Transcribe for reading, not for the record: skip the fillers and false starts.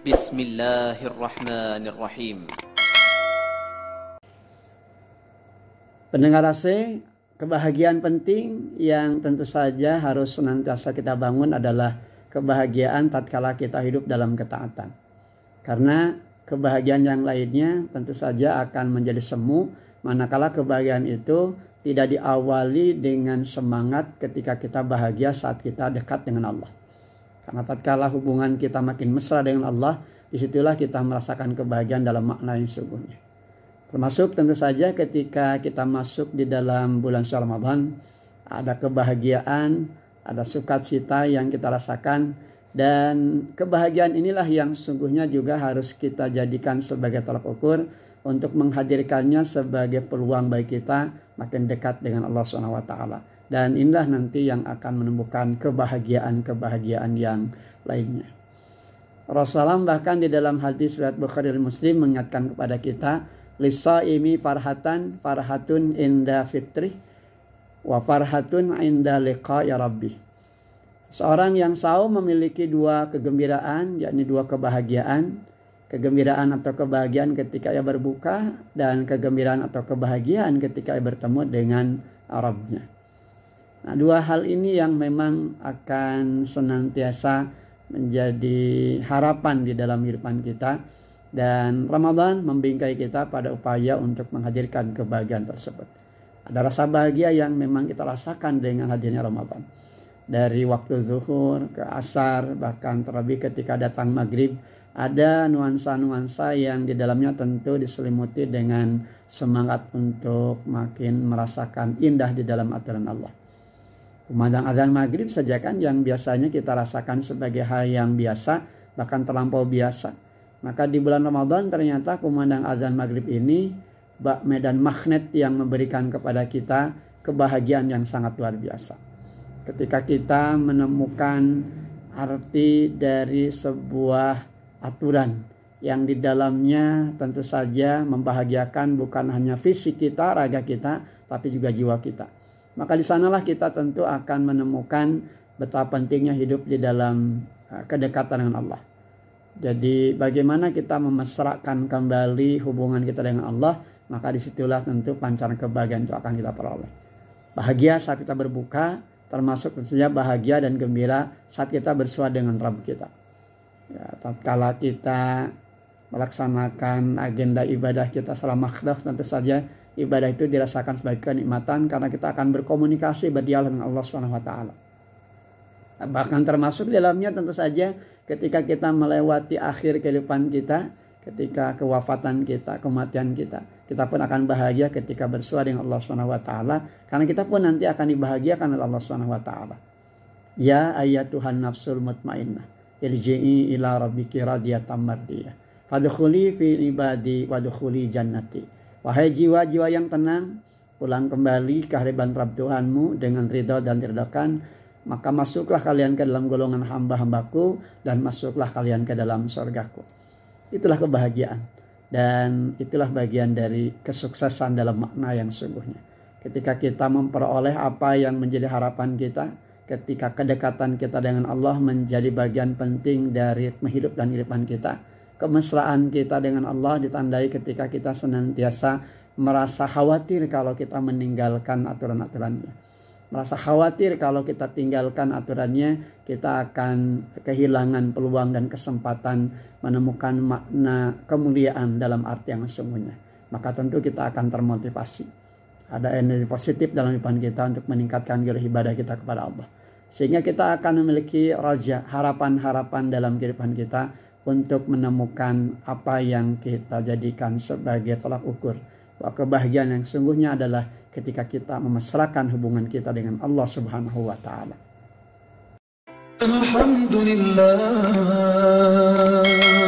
Bismillahirrahmanirrahim. Pendengar AC, kebahagiaan penting yang tentu saja harus senantiasa kita bangun adalah kebahagiaan tatkala kita hidup dalam ketaatan. Karena kebahagiaan yang lainnya tentu saja akan menjadi semu manakala kebahagiaan itu tidak diawali dengan semangat ketika kita bahagia saat kita dekat dengan Allah. Karena tatkala hubungan kita makin mesra dengan Allah, disitulah kita merasakan kebahagiaan dalam makna yang sesungguhnya. Termasuk tentu saja ketika kita masuk di dalam bulan suci Ramadan, ada kebahagiaan, ada sukacita yang kita rasakan, dan kebahagiaan inilah yang sesungguhnya juga harus kita jadikan sebagai tolak ukur untuk menghadirkannya sebagai peluang bagi kita makin dekat dengan Allah SWT. Dan inilah nanti yang akan menumbuhkan kebahagiaan-kebahagiaan yang lainnya. Rasulullah bahkan di dalam hadis riwayat Bukhari dan Muslim mengingatkan kepada kita, lisaimi farhatun inda fitrih wa farhatun inda liqa'i rabbih. Seorang yang saum memiliki dua kegembiraan, yakni dua kebahagiaan. Kegembiraan atau kebahagiaan ketika ia berbuka, dan kegembiraan atau kebahagiaan ketika ia bertemu dengan Rabbnya. Nah, dua hal ini yang memang akan senantiasa menjadi harapan di dalam kehidupan kita, dan Ramadan membingkai kita pada upaya untuk menghadirkan kebahagiaan tersebut. Ada rasa bahagia yang memang kita rasakan dengan hadirnya Ramadan. Dari waktu zuhur ke asar, bahkan terlebih ketika datang maghrib, ada nuansa-nuansa yang di dalamnya tentu diselimuti dengan semangat untuk makin merasakan indah di dalam aturan Allah. Kumandang azan maghrib saja kan yang biasanya kita rasakan sebagai hal yang biasa, bahkan terlampau biasa. Maka di bulan Ramadan ternyata kumandang azan maghrib ini medan magnet yang memberikan kepada kita kebahagiaan yang sangat luar biasa. Ketika kita menemukan arti dari sebuah aturan yang di dalamnya tentu saja membahagiakan bukan hanya fisik kita, raga kita, tapi juga jiwa kita. Maka di sanalah kita tentu akan menemukan betapa pentingnya hidup di dalam kedekatan dengan Allah. Jadi bagaimana kita memesrakan kembali hubungan kita dengan Allah, maka disitulah tentu pancaran kebahagiaan itu akan kita peroleh. Bahagia saat kita berbuka, termasuk tentu saja bahagia dan gembira saat kita bersua dengan Rabb kita. Ya, tatkala kita melaksanakan agenda ibadah kita selama khidaf, tentu saja ibadah itu dirasakan sebagai kenikmatan karena kita akan berkomunikasi, berdialog dengan Allah SWT. Bahkan termasuk dalamnya tentu saja ketika kita melewati akhir kehidupan kita, ketika kewafatan kita, kematian kita, kita pun akan bahagia ketika bersua dengan Allah SWT, karena kita pun nanti akan dibahagiakan oleh Allah SWT. Ya ayyatuhan nafsul mutmainnah, irji'i ila rabbiki radiyatan mardiyah, fadkhuli fi ibadi wadkhuli jannati. Wahai jiwa-jiwa yang tenang, pulang kembali ke hadirat Rabb Tuhanmu dengan ridha dan diridhakan, maka masuklah kalian ke dalam golongan hamba-hambaku dan masuklah kalian ke dalam surgaku. Itulah kebahagiaan, dan itulah bagian dari kesuksesan dalam makna yang sungguhnya. Ketika kita memperoleh apa yang menjadi harapan kita, ketika kedekatan kita dengan Allah menjadi bagian penting dari hidup dan kehidupan kita, kemesraan kita dengan Allah ditandai ketika kita senantiasa merasa khawatir kalau kita meninggalkan aturan-aturannya. Merasa khawatir kalau kita tinggalkan aturannya, kita akan kehilangan peluang dan kesempatan menemukan makna kemuliaan dalam arti yang sesungguhnya. Maka tentu kita akan termotivasi. Ada energi positif dalam kehidupan kita untuk meningkatkan gairah ibadah kita kepada Allah. Sehingga kita akan memiliki raja, harapan-harapan dalam kehidupan kita untuk menemukan apa yang kita jadikan sebagai tolak ukur. Bahwa kebahagiaan yang sungguhnya adalah ketika kita memesrakan hubungan kita dengan Allah Subhanahu wa Ta'ala. Alhamdulillah.